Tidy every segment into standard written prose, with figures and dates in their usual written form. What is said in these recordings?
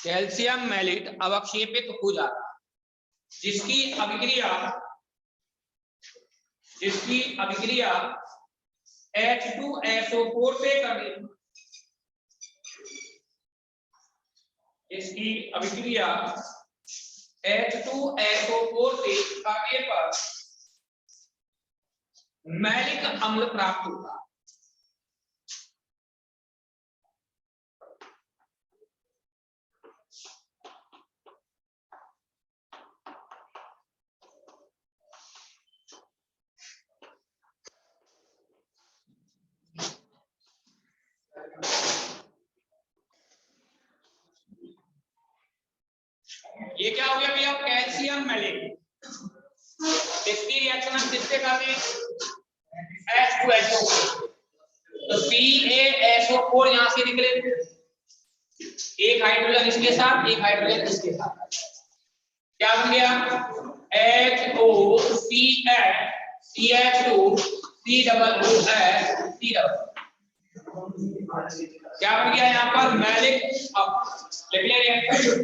Calcium mallet अवक्षेपित हो जाता है, जिसकी अभिक्रिया H2SO4 से करनी, इसकी अभिक्रिया H2SO4 से करने पर मैलिक अम्ल प्राप्त होगा। ये क्या हो गया भैया, कैल्शियम मैलेट, इसकी रिएक्शन हम किससे कर रहे हैं, H2SO, तो CaSO4 यहां से निकले, एक हाइड्रोजन इसके साथ, एक हाइड्रोजन इसके साथ, क्या बन गया HOCH2CH2C क्या बन गया यहाँ पर मैलिक अम्ल। लिख ले रिएक्शन,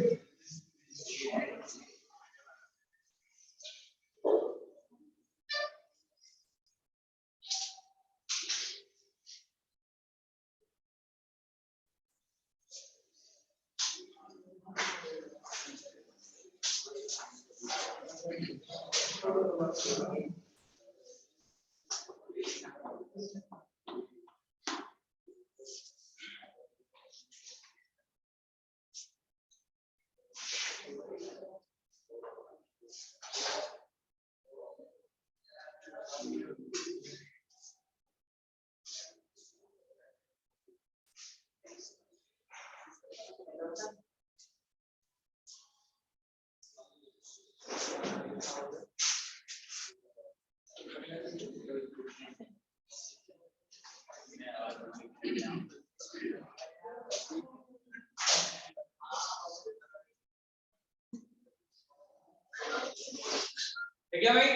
ठीक है भाई।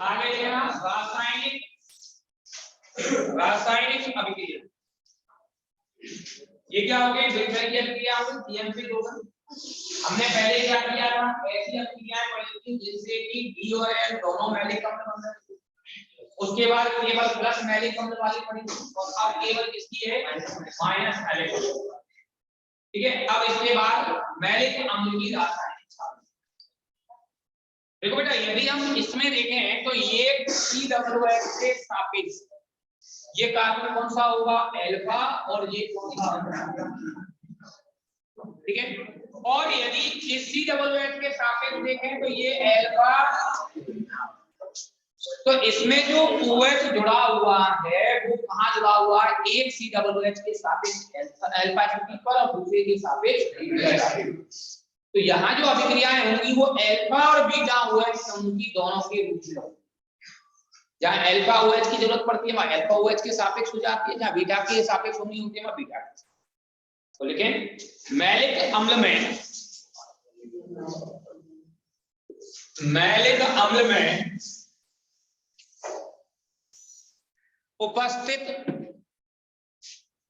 आगे यहाँ रासायनिक अभिक्रिया, ये क्या हो गई, विक्रयी अभिक्रिया हो गई CmC2। हमने पहले क्या किया था, ऐसी अभिक्रियाएं पढ़ी थी जिससे कि B और L दोनों मैलिक अम्ल बन रहे थे, उसके बाद केवल प्लस मैलिक अम्ल वाली पढ़ी थी, और अब केवल किसकी है, माइनस मैलिक अम्ल। ठीक है, अब इसके बाद मैलिक अम्ल की रासायनिक। देखो बेटा, यदि हम इसमें देखें तो ये COOH के सापेक्ष ये कार्बन कौन सा होगा, अल्फा, और ये कौन सा, ठीक है। और यदि इस COOH के सापेक्ष देखें तो ये अल्फा, तो इसमें जो OH जुड़ा हुआ है वो कहाँ जुड़ा हुआ है, एक COOH के सापेक्ष अल्फा स्थिति पर और दूसरे के सापेक्ष। तो यहाँ जो अभिक्रियाएं होंगी वो अल्फा और बीटा OH समूह की दोनों के रूप में होगी। जहाँ अल्फा OH की जरूरत पड़ती है वहाँ अल्फा OH के सापेक्ष हो जाती है, जहाँ बीटा के सापेक्ष होनी होती है वहाँ बीटा के। तो लेकिन मैलिक अम्ल में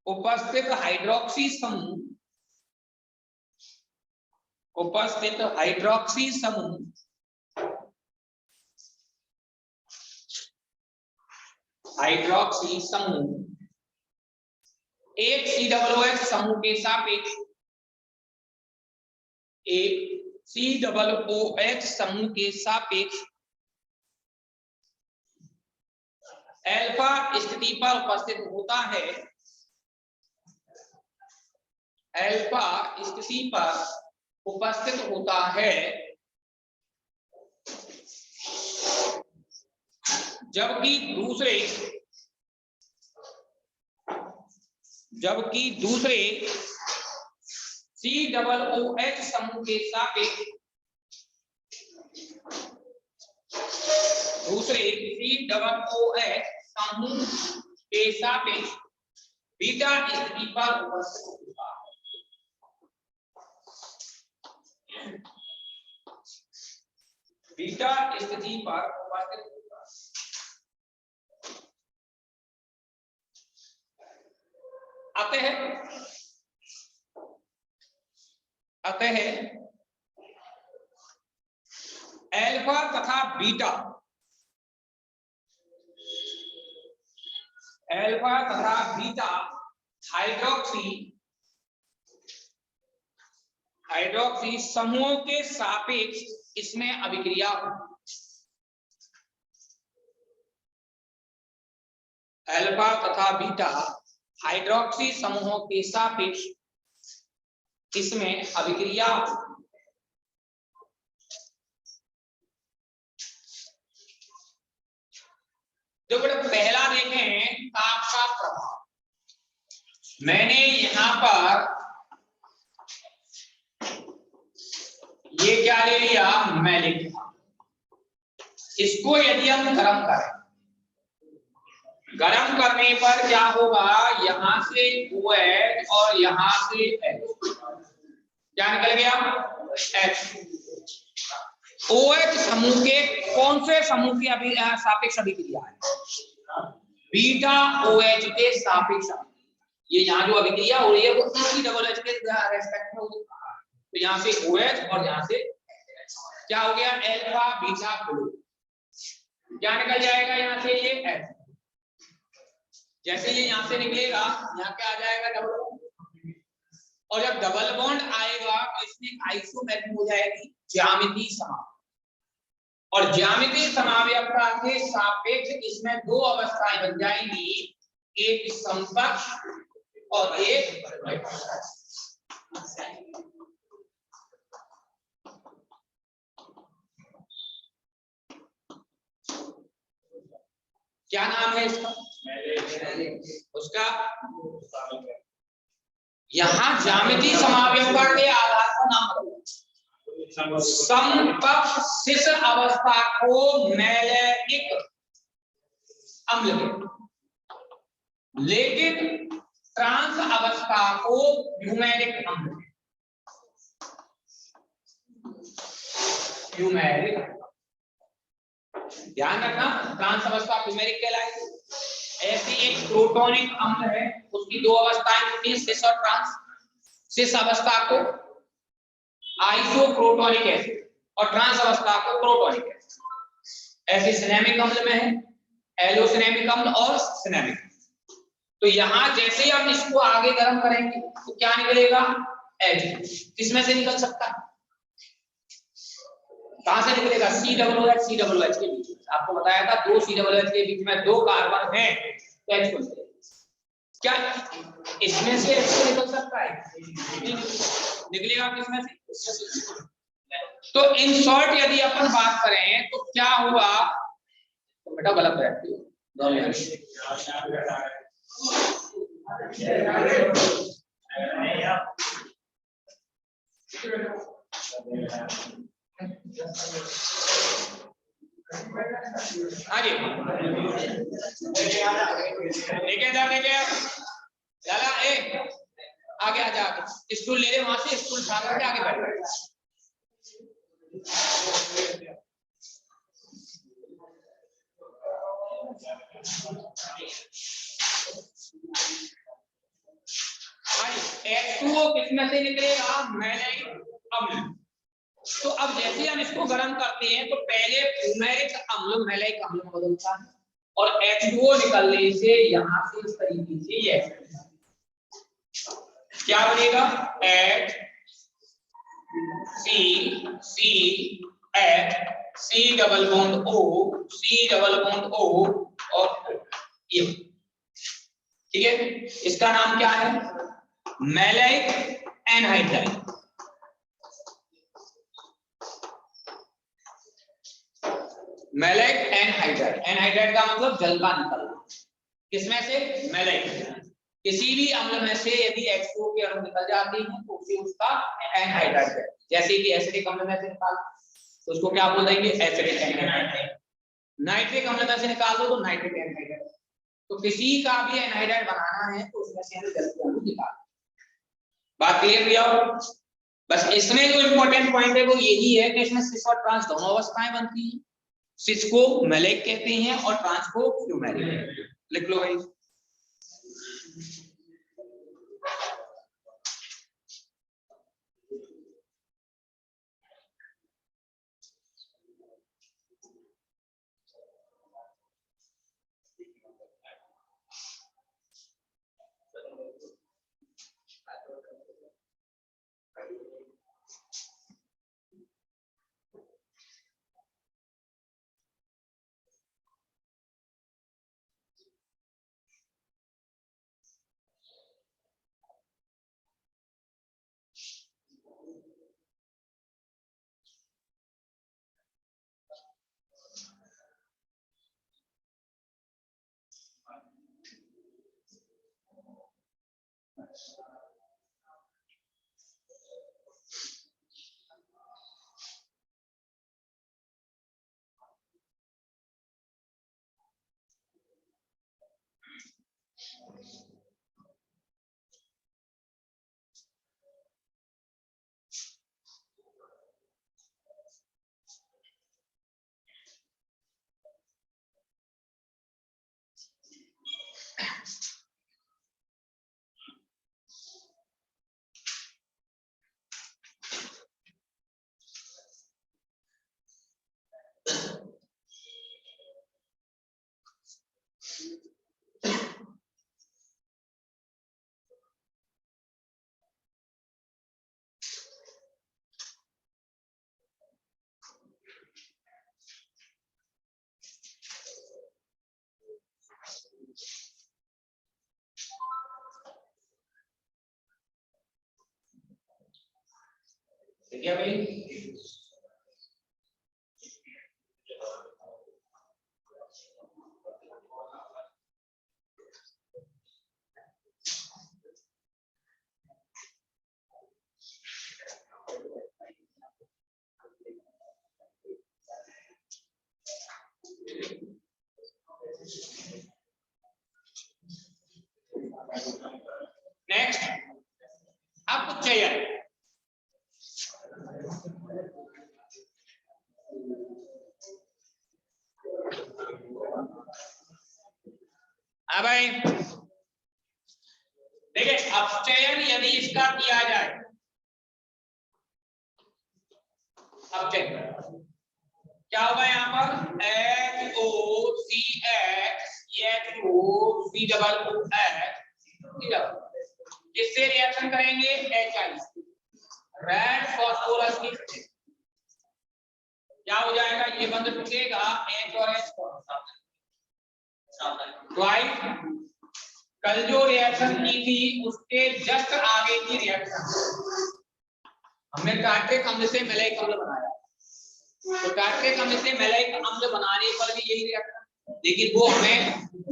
उपस्थित हाइड्रोक्सी समूह एक COOH समूह के सापेक्ष अल्फा स्थिति पर उपस्थित होता है, जबकि दूसरे COOH समूह के सापेक्ष बीटा स्थिति पर उपस्थित होता है। बीटा स्थिति पर उपस्थित अतः अल्फा तथा बीटा हाइड्रोक्सी समूहों के सापेक्ष इसमें अभिक्रिया हो। अल्फा तथा बीटा हाइड्रोक्सी समूहों के सापेक्ष इसमें अभिक्रिया हो। जो पहला देखें ताप का प्रभाव, मैंने यहां पर ये क्या ले लिया, मैलिक। इसको यदि हम गर्म करें, गर्म करने पर क्या होगा, यहां से OH और यहां से H, क्या निकल गया, H। OH समूह के कौन से समूह की सापेक्ष अभिक्रिया है, बीटा OH के सापेक्ष। ये यहाँ जो अभिक्रिया हो रही है वो CH के रेस्पेक्ट में होगी। तो यहाँ से OH और यहाँ से क्या हो गया, अल्फा बीटा क्लोरो, क्या निकल जाएगा यहाँ से, ये H। जैसे ये यहाँ से निकलेगा, यहाँ क्या आ जाएगा, डबल बॉन्ड। और जब डबल बॉन्ड आएगा तो इसमें आइसोमेरिक हो जाएगी ज्यामितीय समावेश। और ज्यामितीय समावेयता के सापेक्ष इसमें दो अवस्थाएं बन जाएंगी, एक समकक्ष और एक क्या नाम है इसका, उसका यहां ज्यामितीय समावेयता के आधार पर नाम रखो। समकक्ष अवस्था को मैलेइक अम्ल कहते, लेकिन ट्रांस अवस्था को फ्यूमेरिक अम्ल, फ्यूमेरिक। ध्यान रखना, ट्रांस अवस्था फ्यूमेरिक कहलाएगी। ऐसी एक प्रोटोनिक अम्ल है, उसकी दो अवस्थाएं होती हैं, सिस और ट्रांस। सिस अवस्था को आइसोप्रोटोनिक एसिड और ट्रांस अवस्था को प्रोटोनिक एसिड। ऐसे सिनेमिक अम्ल में है एलोसिनेमिक अम्ल और सिनेमिक। तो यहां जैसे ही हम इसको आगे गर्म करेंगे तो क्या निकलेगा, H। किसमें से निकल सकता है, कहां से निकलेगा, COOH के बीच में। आपको बताया था दो COOH के बीच में दो कार्बन हैं, तो H को क्या इसमें से H निकल सकता है, निकलेगा किसमें से। तो इन शॉर्ट यदि अपन बात करें तो क्या हुआ, तो बेटा गलत है, आगे आगे आजा, स्टूल ले ले वहां से, स्टूल उठा करके आगे बैठ। H2O किसमें से निकलेगा, मैलेइक अम्ल। तो अब जैसे हम इसको गर्म करते हैं तो पहले फ्यूमेरिक अम्ल मैलेइक अम्ल में बदलता है, और H2O निकलने से यहां से इस तरीके से ये क्या बनेगा, C डबल बॉन्ड O और ये, ठीक है। इसका नाम क्या है, maleic anhydride. Maleic anhydride, anhydride का मतलब जल का निकलना, किसमें से, मैलेइक। किसी भी अम्ल में से यदि H2O के अणु निकल जाते हैं तो उसे उसका एनहाइड्राइड है। जैसे कि एसिडिक अम्ल में से निकाल तो उसको क्या बोल देंगे, एसिडिक एनहाइड्राइड। नाइट्रिक अम्ल में से निकाल दो तो नाइट्रिक एनहाइड्राइड। तो किसी का भी एनहाइड्राइड बनाना है तो उसमें से जल के अणु निकाल। बात क्लियर किया हो, बस इसमें जो इंपॉर्टेंट पॉइंट है वो यही है कि इसमें सिस और ट्रांस दोनों अवस्थाएं बनती हैं। सिस को मैलेक कहते हैं और ट्रांस को फ्यूमैलिक। लिख लो भाई। ठीक है भाई। नेक्स्ट अब चयन। हाँ भाई देखिए, अपचयन यदि इसका किया जाए, अपचयन क्या होगा यहाँ पर इससे रिएक्शन करेंगे HI, रेड फॉस्फोरस की क्या हो जाएगा, ये बंद टूटेगा, H और H ट्वाइस। कल जो रिएक्शन की थी उसके जस्ट आगे की रिएक्शन हमने टार्ट्रिक अम्ल से मैलाइक अम्ल बनाया, तो टार्ट्रिक अम्ल से मैलाइक अम्ल बनाने पर भी यही रिएक्शन, लेकिन वो हमें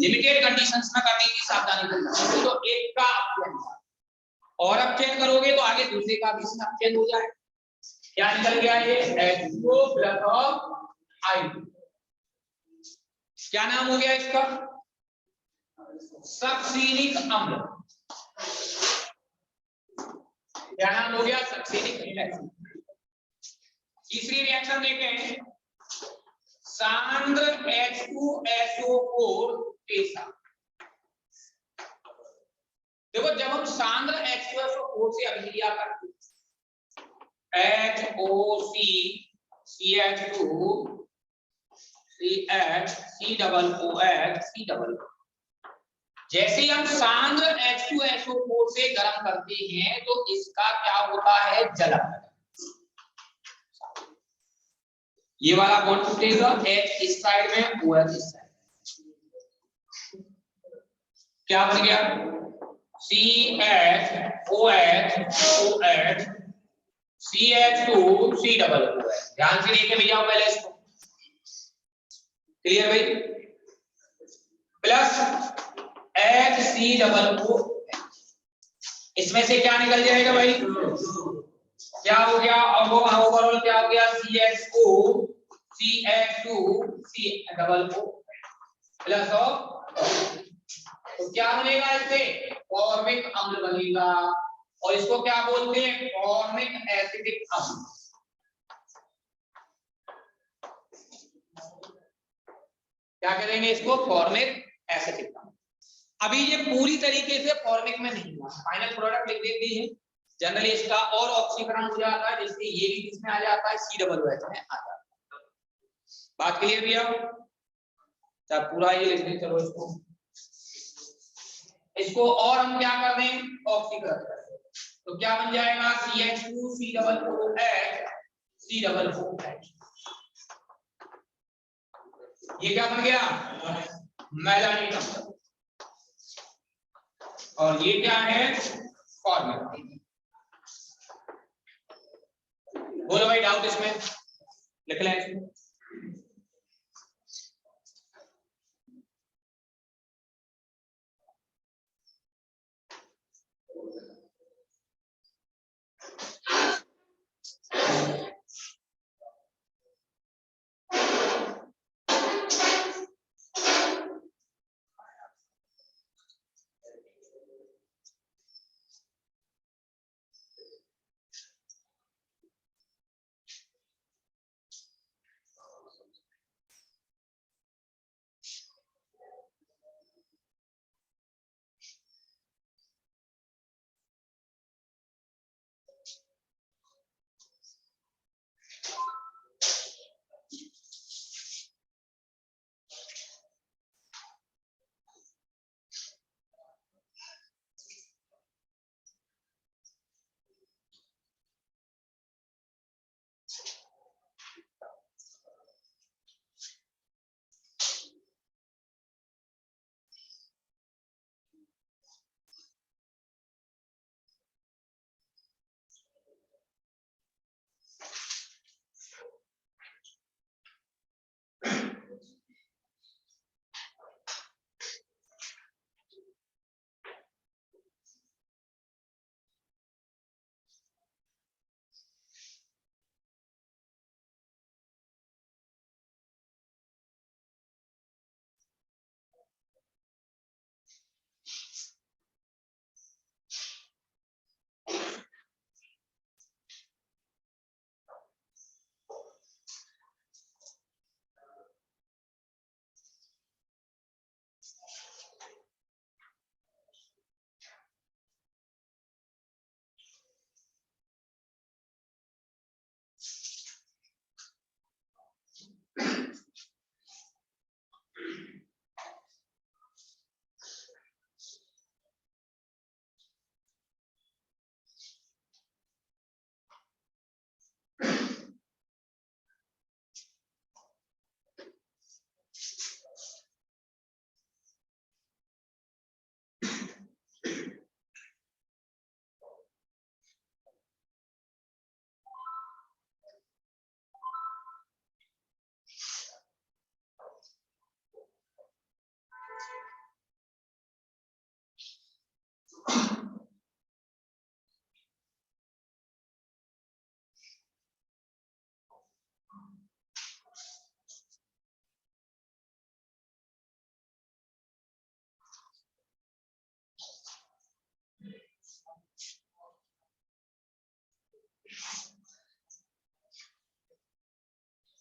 लिमिटेड कंडीशंस में करने की सावधानी बरतनी। तो एक का अपचयन और अपचयन करोगे तो आगे दूसरे का भी अपचयन हो जाए। क्या निकल गया ये H2O प्लस ऑफ I, क्या नाम हो गया इसका, सक्सीनिक अम्ल। क्या नाम हो गया, सक्सीनिक अम्ल। तीसरी रिएक्शन देखें, सांद्र H2SO4 के साथ। देखो जब हम सांद्र H2SO4 से अभिक्रिया करते हैं, HOC CH2 CH COOH C, जैसे हम सांद्र H2SO4 से गर्म करते हैं तो इसका क्या होता है, जलन। ये वाला बॉन्ड टूटेगा, H इस साइड में, OH इस साइड, क्या बन गया, CH OH CH2 COOH। ध्यान से देखिए भैया पहले इसको, क्लियर भाई, प्लस HCOO, इसमें से क्या निकल जाएगा भाई, क्या हो गया, और वो ओवरऑल क्या हो गया, CHO CH2 COO plus of, तो क्या बनेगा, इससे फॉर्मिक अम्ल बनेगा। और इसको क्या बोलते हैं? फॉर्मिक एसिडिक अम्ल। क्या करेंगे इसको? फॉर्मिक एसिडिक अम्ल। अभी ये पूरी तरीके से फॉर्मिक में नहीं हुआ, फाइनल प्रोडक्ट लिख देते हैं। जनरली इसका और ऑक्सीकरण हो जाता है, जिससे ये भी किसमें आ जाता है? COOH में आ जाता है। बात क्लियर भैया? चाहे पूरा ये लिख दें, चलो इसको और हम क्या कर दें? ऑक्सीकरण कर दें। तो क्या बन जाएगा? CH2COOH COOH। ये क्या बन गया? मैलानिक अम्ल। और ये क्या है? फॉर्मिक। बोलो भाई डाउट इसमें? लिख लें इसमें।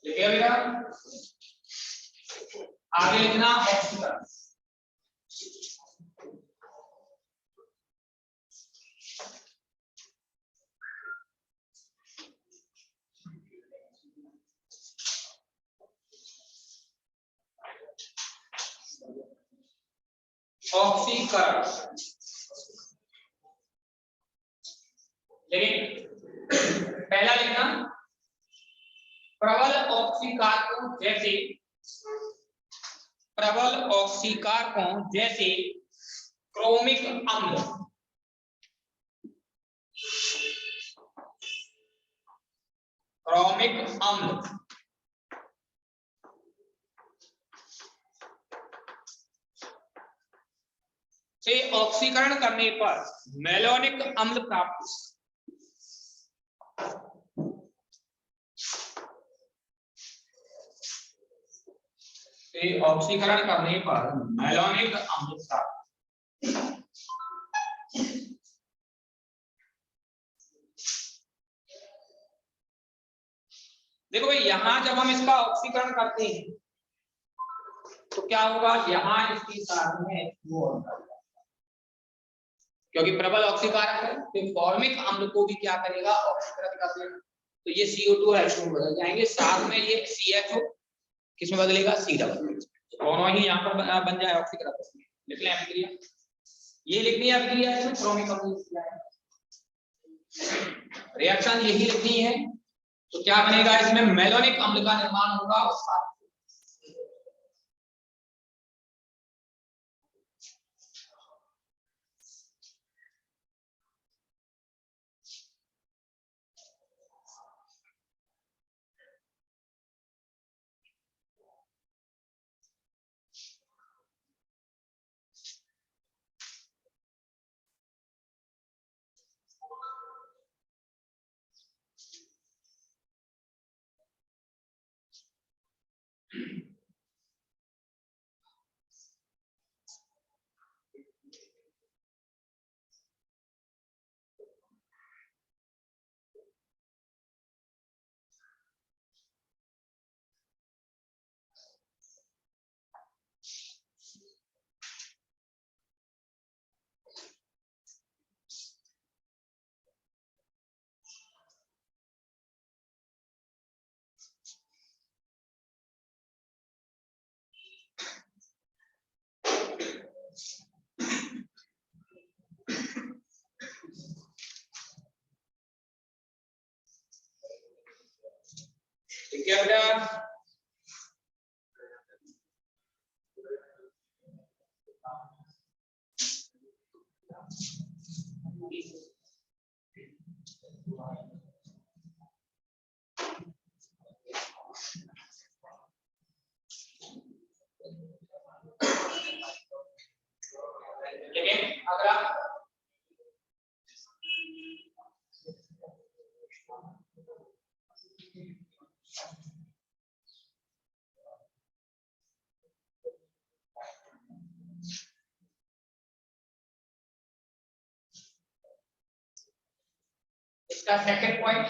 लिखे बेटा? आगे लिखना ऑक्सीकरण। ऑक्सीकरण लेकिन पहला लिखना प्रबल ऑक्सीकारकों जैसे, प्रबल ऑक्सीकारकों जैसे क्रोमिक अम्ल, क्रोमिक अम्ल से ऑक्सीकरण करने पर मैलोनिक अम्ल प्राप्त, से ऑक्सीकरण करने पर मैलोनिक अम्ल प्राप्त। देखो भाई यहाँ जब हम इसका ऑक्सीकरण करते हैं तो क्या होगा, यहाँ इसके साथ में वो क्योंकि प्रबल ऑक्सीकारक है तो फॉर्मिक अम्ल को भी क्या करेगा, ऑक्सीकृत कर देगा। तो ये CO2 और H2 में बदल जाएंगे, साथ में ये CHO किस में बदलेगा, C डबल, दोनों ही यहाँ पर बन जाए ऑक्सीकृत। लिख लें अभिक्रिया, ये लिखनी है अभिक्रिया, इसमें क्रोमिक अम्ल रिएक्शन यही लिखनी है। तो क्या बनेगा, इसमें मेलोनिक अम्ल का निर्माण होगा और साथ ठीक है बेटा। लेकिन अगला इसका सेकंड पॉइंट,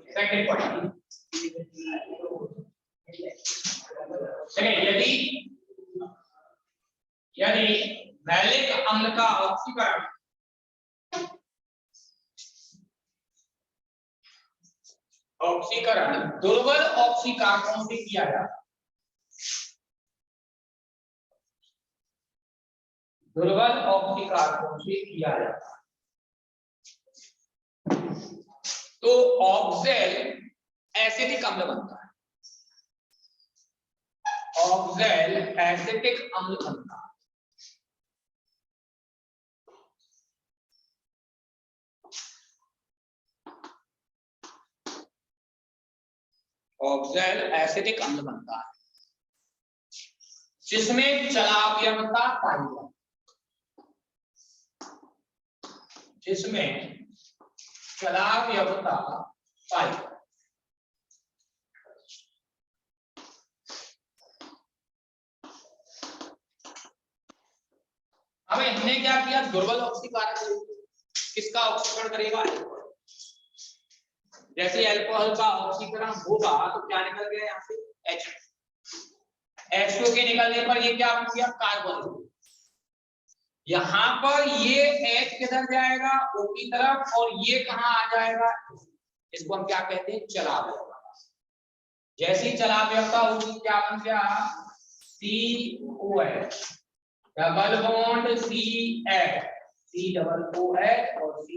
सेकंड पॉइंट यदि यदि मैलिक अम्ल का ऑक्सीकरण दुर्बल ऑक्सीकारकों से किया जाता, दुर्बल ऑक्सीकारकों से किया जाता तो ऑक्सैल एसिटिक अम्ल बनता है, ऑक्सैल एसिटिक अम्ल बनता है। ऑक्सैल एसिटिक अम्ल बनता है जिसमें चलाव्यवता पाई जाती, जिसमें चलाव्यवता पाई जाती। अब हमने क्या किया, दुर्बल ऑक्सीकारक किसका ऑक्सीकरण करेगा, जैसे अल्कोहल का ऑक्सीकरण होगा तो क्या निकल गया यहाँ से H, H2 के निकलने पर ये क्या बन गया, कार्बन। यहाँ पर ये H किधर जाएगा, O की तरफ, और ये कहाँ आ जाएगा, इसको हम क्या कहते हैं, चलाव्यवता। जैसी चलाव्यवता होगी क्या बन गया, COH double bond CH, C double OH और C।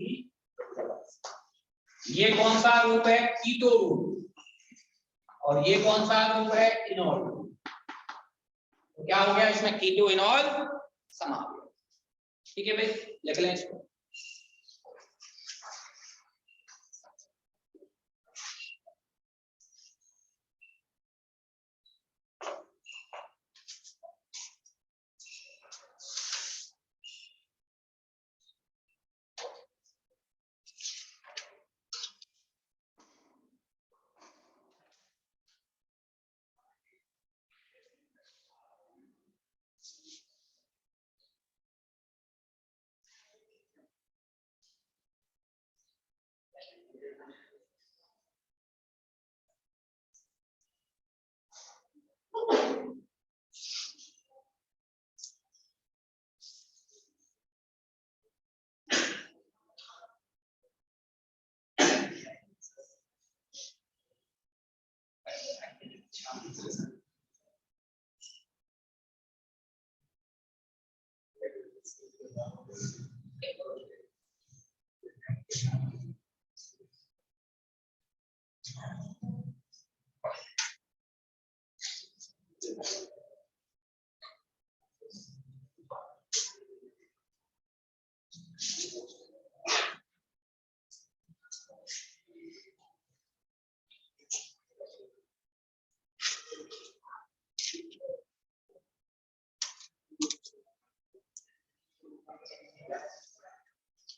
ये कौन सा रूप है, कीटो रूप, और ये कौन सा रूप है, इनॉल रूप। तो क्या हो गया, इसमें कीटो इनॉल समाप्त। ठीक है भाई, लिख लें इसको।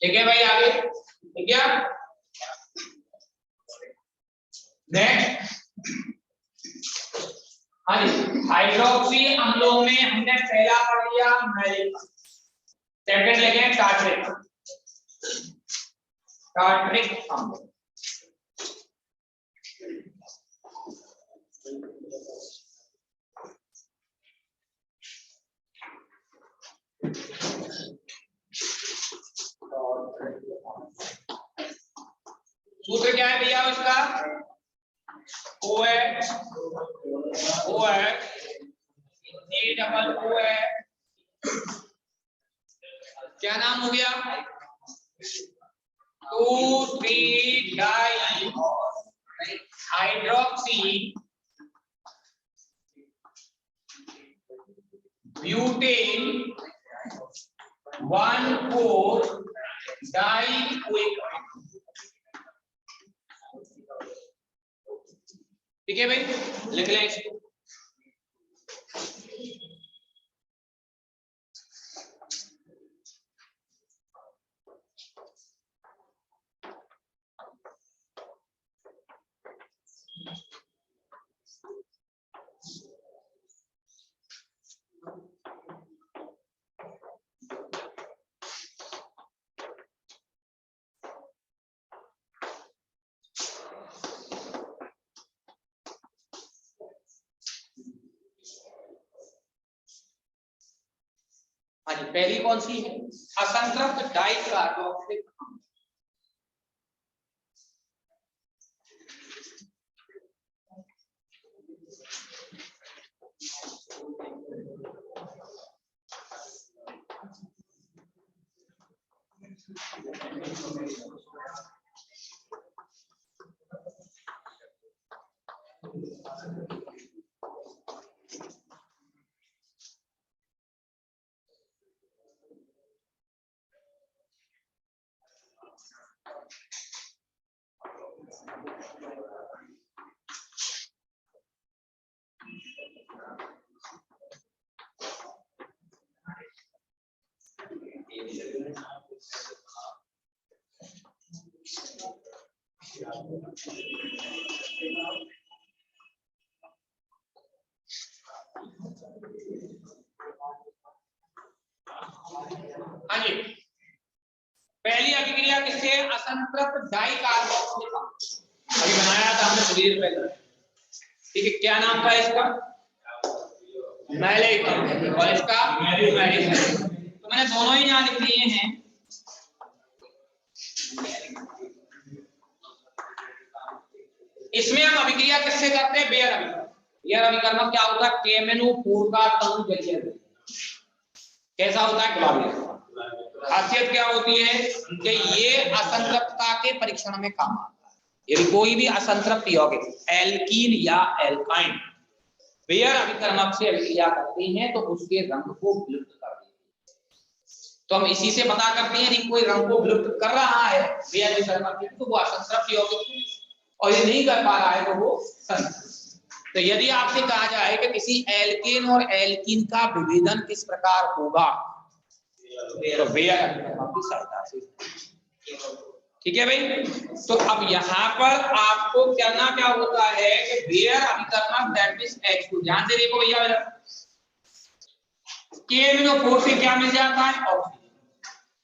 ठीक है भाई, आगे ठीक है। नेक्स्ट, हाँ जी, हाइड्रोक्सी अम्लों में हमने पहला पढ़ लिया मैलिक, सेकंड लेंगे टार्ट्रिक, टार्ट्रिक अम्ल। सूत्र क्या है भैया उसका? OH क्या नाम हो गया? 2,3 di hydroxy butane 1,4 di quick. ठीक है भाई, लिख लें इसको। हाँ जी, पहली कौन सी है? असंतृप्त डाई कार्बोक्सिलिक अम्ल। हाँ जी, पहली अभिक्रिया किससे? असंतृप्त डाई कार्बोक्सिलिक अम्ल। अभी बनाया था हमने थोड़ी देर पहले। ठीक है, क्या नाम था इसका? मैलिक, और इसका मैलिक। तो मैंने दोनों ही यहाँ लिख लिए हैं। इसमें हम अभिक्रिया किससे करते हैं? बेयर अभिक्रिया। बेयर अभिकर्मक क्या होता है? KMnO4 का तनु जलीय है। कैसा होता है? गुलाबी। खासियत क्या होती है कि ये असंतृप्तता के परीक्षण में काम आता है। यदि कोई भी असंतृप्त यौगिक एल्कीन या एल्काइन बेयर अभिकर्मक से अभिक्रिया करते हैं तो उसके रंग को विलुप्त कर देते हैं। तो हम इसी से पता करते हैं यदि कोई रंग को विलुप्त कर रहा है बेयर अभिकर्मक तो वो असंतृप्त यौगिक, और ये नहीं कर पा रहा है तो वो संतृप्त। तो यदि आपसे कहा जाए कि किसी एल्केन और एल्कीन का विभेदन किस प्रकार होगा तो बेयर अभिकर्मक की सहायता से। ठीक है भाई, तो अब यहाँ पर आपको करना क्या होता है कि बेयर अभिकर्मक दैट इज H2। ध्यान से देखो भैया, KMnO4 से क्या मिल जाता है? ऑक्सीजन।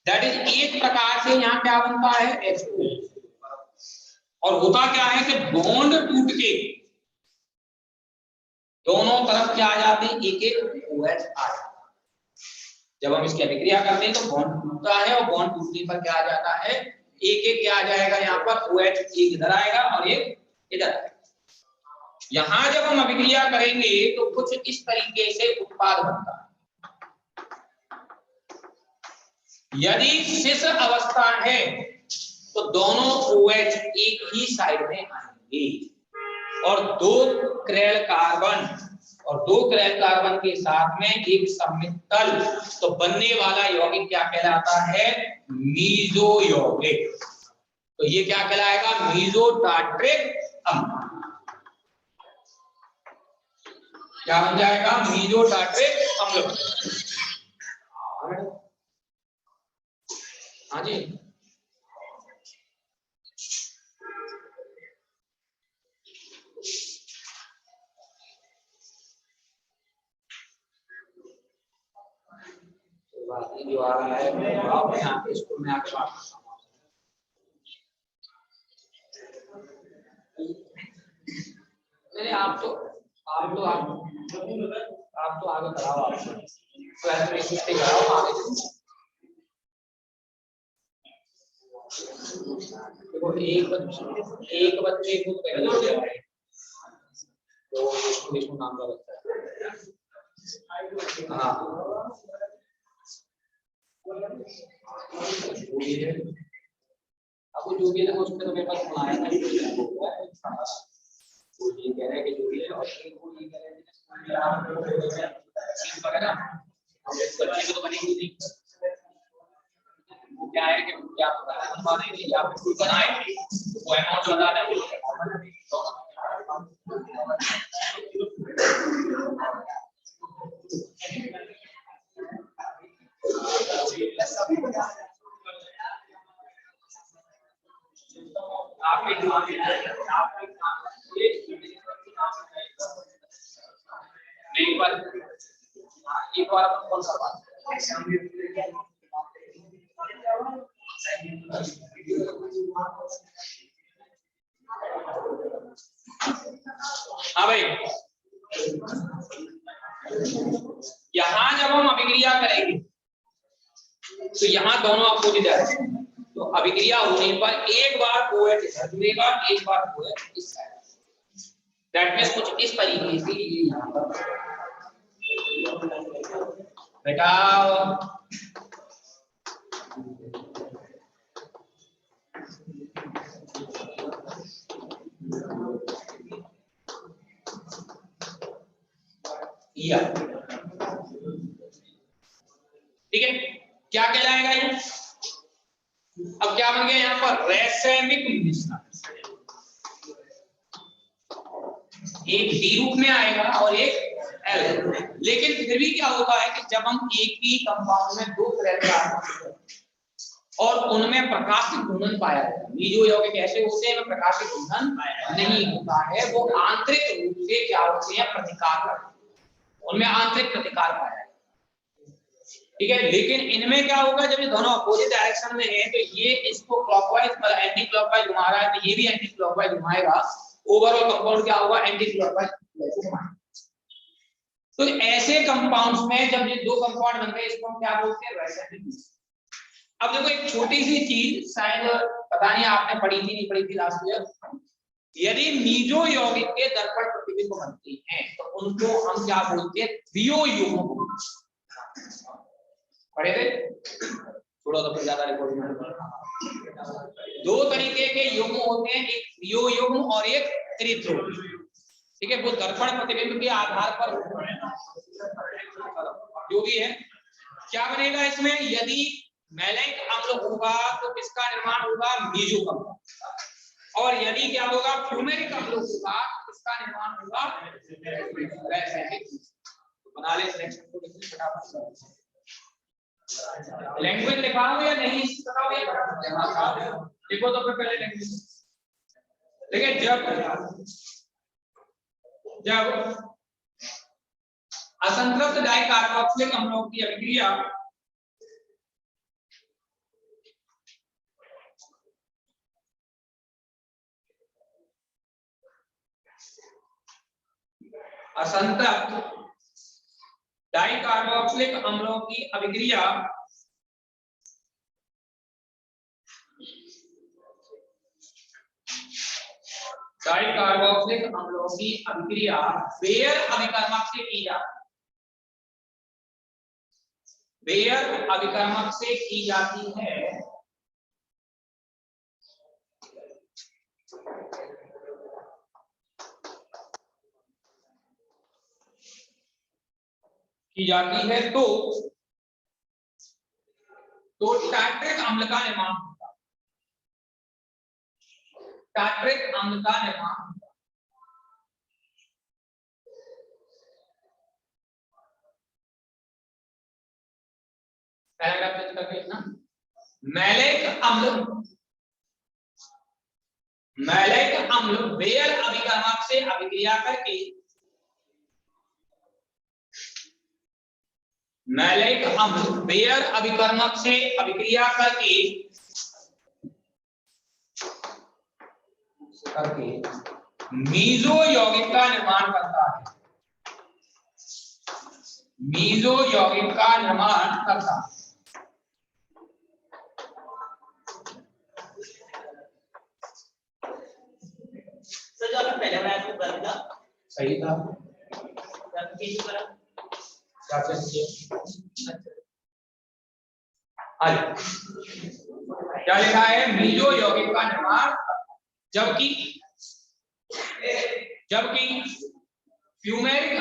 दैट इज एक प्रकार से यहाँ क्या बनता है? H2। और होता क्या है कि बॉन्ड टूट के दोनों तरफ क्या आ जाते हैं? एक एक OH आ जाता है। जब हम इसकी अभिक्रिया करते हैं तो बॉन्ड टूटता है और बॉन्ड टूटने पर क्या आ जाता है? एक एक क्या आ जाएगा? यहाँ पर OH एक इधर आएगा और एक इधर आएगा। यहाँ जब हम अभिक्रिया करेंगे तो कुछ इस तरीके से उत्पाद बनता है। यदि सिस अवस्था है तो दोनों OH एक ही साइड में आएंगे और दो क्रेल कार्बन के साथ में एक सममितल, तो बनने वाला यौगिक क्या कहलाता है? मीजो यौगिक। तो ये क्या कहलाएगा? मीजो टार्ट्रिक अम्ल। क्या बन जाएगा? मीजो टार्ट्रिक अम्ल। हाँ जी, जो आ रहा है मैं यहाँ पे स्कूल में आके बात करता हूँ। नहीं, आप तो आगे कराओ, आप ट्वेल्थ में कितने कराओ आगे। देखो एक बच्चे को पहले हो जाए तो विष्णु नाम का बच्चा है। हाँ, अब जो भी है उसमें तो मेरे पास फोन आया था, वो ये कह रहे हैं कि जो भी है, और वो ये कह रहे हैं कि वगैरह बच्चे को तो बनेगी नहीं। वो क्या है कि क्या बनवा देंगे या फिर बनाए वो अमाउंट बता दें। एक बार कौन सा बात हाँ भाई, यहां जब हम अभिक्रिया करेंगे तो यहाँ दोनों अपोजिट है, तो अभिक्रिया होने पर एक बार OH इधर जुड़ेगा, एक बार OH इस साइड। दैट मींस कुछ इस तरीके से ये यहाँ पर बेटा या ठीक है, क्या कहलाएगा ये? अब क्या बन गया यहाँ पर? रासायनिक मिश्रण। एक डी रूप में आएगा और एक एल, लेकिन फिर भी क्या होता है कि जब हम एक ही कंपाउंड में दो कार्बन और उनमें प्रकाशिक घूर्णन पाया जाता है, मीजो यौगिक कैसे होते हैं? प्रकाशिक घूर्णन नहीं होता है, वो आंतरिक रूप से क्या होते हैं? प्रतिकार करते हैं, उनमें आंतरिक प्रतिकार पाया जाता है। ठीक है, लेकिन इनमें क्या होगा? जब ये दोनों अपोजिट डायरेक्शन में है तो ये इसको क्लॉकवाइज मतलब एंटी क्लॉकवाइज घुमा रहा है, तो ये भी एंटी क्लॉकवाइज घुमाएगा, ओवरऑल कंपाउंड क्या होगा? एंटी क्लॉकवाइज घुमाएगा। तो ऐसे कंपाउंड्स में जब ये दो कंपाउंड बनते हैं इसको हम क्या बोलते हैं? रासायनिक मिश्रण। अब देखो एक छोटी सी चीज, शायद पता नहीं आपने पढ़ी थी नहीं पढ़ी थी लास्ट ईयर, यदि मीजो यौगिक के दर्पण प्रतिबिंब बनते हैं तो उनको हम क्या बोलते हैं? द्वियो युग्म पढ़े थे, थोड़ा तो ज्यादा रिकॉर्डिंग में। दो तरीके के युग्म होते हैं, एक द्वियो युग्म और एक त्रित्व। ठीक है, वो दर्पण प्रतिबिंब के आधार पर जो भी है क्या बनेगा इसमें? यदि मैलिक अम्ल होगा तो किसका निर्माण होगा? मीजो का। और यदि क्या होगा? फ्यूमेरिक अम्ल होगा तो किसका निर्माण होगा? रासायनिक। बना ले सिलेक्शन को फटाफट। लैंग्वेज लिखाओ या नहीं बताओ ये? देखो तो फिर पहले लैंग्वेज। देखिए जब असंतृप्त डाइकार्बोक्सिलिक अम्लों की अभिक्रिया असंतृप्त डाइकार्बोक्सिलिक अम्लों की अभिक्रिया डाइकार्बोक्सिलिक अम्लों की अभिक्रिया बेयर अभिकर्मक से की जाती है। बेयर अभिकर्मक से की जाती है की जाती है तो टार्ट्रिक अम्ल का निर्माण होता है। टार्ट्रिक अम्ल का निर्माण होता है। पैराग्राफ चेंज करके ना, मैलिक अम्ल बेयर अभिकर्मक से अभिक्रिया करके मैलिक अम्ल बेयर अभिकर्मक से अभिक्रिया करके मीजो यौगिक का निर्माण करता है। मीजो यौगिक का निर्माण करता है। सर जो आपने पहले मैथ को कर दिया सही था, क्या लिखा है? मीजो यौगिक का निर्माण, जबकि फ्यूमेरिक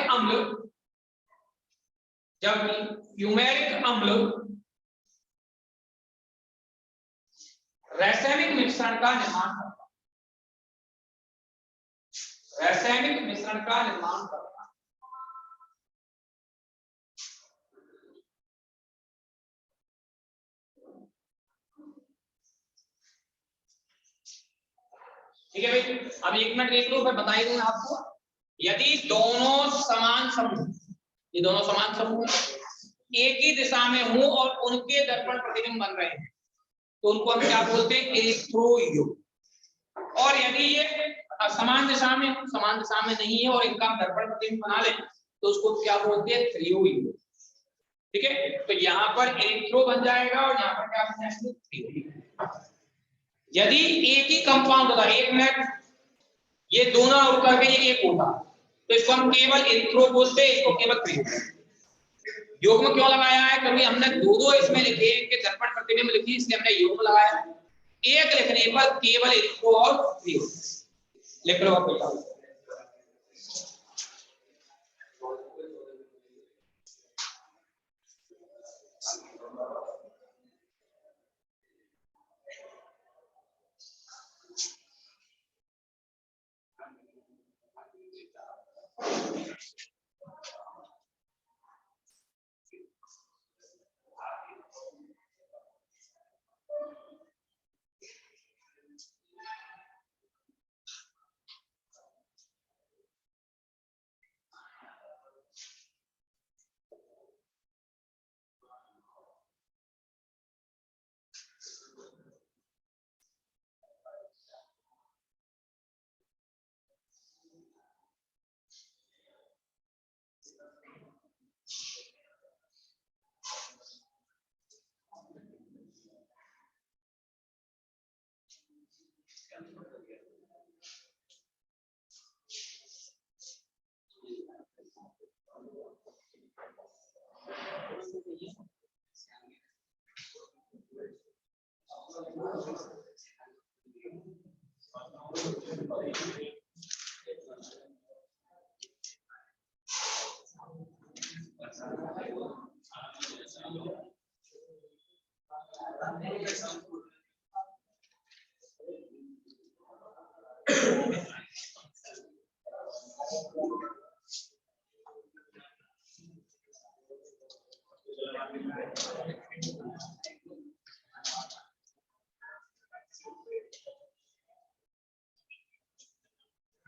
अम्ल रासायनिक मिश्रण का निर्माण करता है। रासायनिक मिश्रण का निर्माण करता है। ठीक है भाई, अब 1 मिनट देख लो, फिर बताई दूंगा आपको। यदि दोनों समान समूह, ये दोनों समान समूह एक ही दिशा में हो और उनके दर्पण प्रतिबिंब बन रहे हैं तो उनको हम क्या बोलते हैं? इलेक्ट्रोयोग। और यदि ये समान दिशा में नहीं है और इनका दर्पण प्रतिबिंब बना ले तो उसको क्या बोलते हैं? थ्रियोयोग। ठीक है, तो यहाँ पर इलेक्ट्रो बन जाएगा और यहाँ पर क्या बन जाएगा? थ्रियोयोग। यदि एक ही कंपाउंड होता, एक मिनट, ये दोनों और करके ये एक होता तो इसको हम केवल इलेक्ट्रो बोलते हैं, इसको केवल थ्रियोयोग। योग में क्यों लगाया है? क्योंकि हमने दो इसमें लिखे कि दर्पण प्रतिबिंब लिखी, इसलिए हमने योग में लगाया। एक लिखने पर केवल इलेक्ट्रो और थ्रियोयोग लिख लो आप।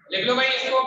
लिख लो भाई इसको।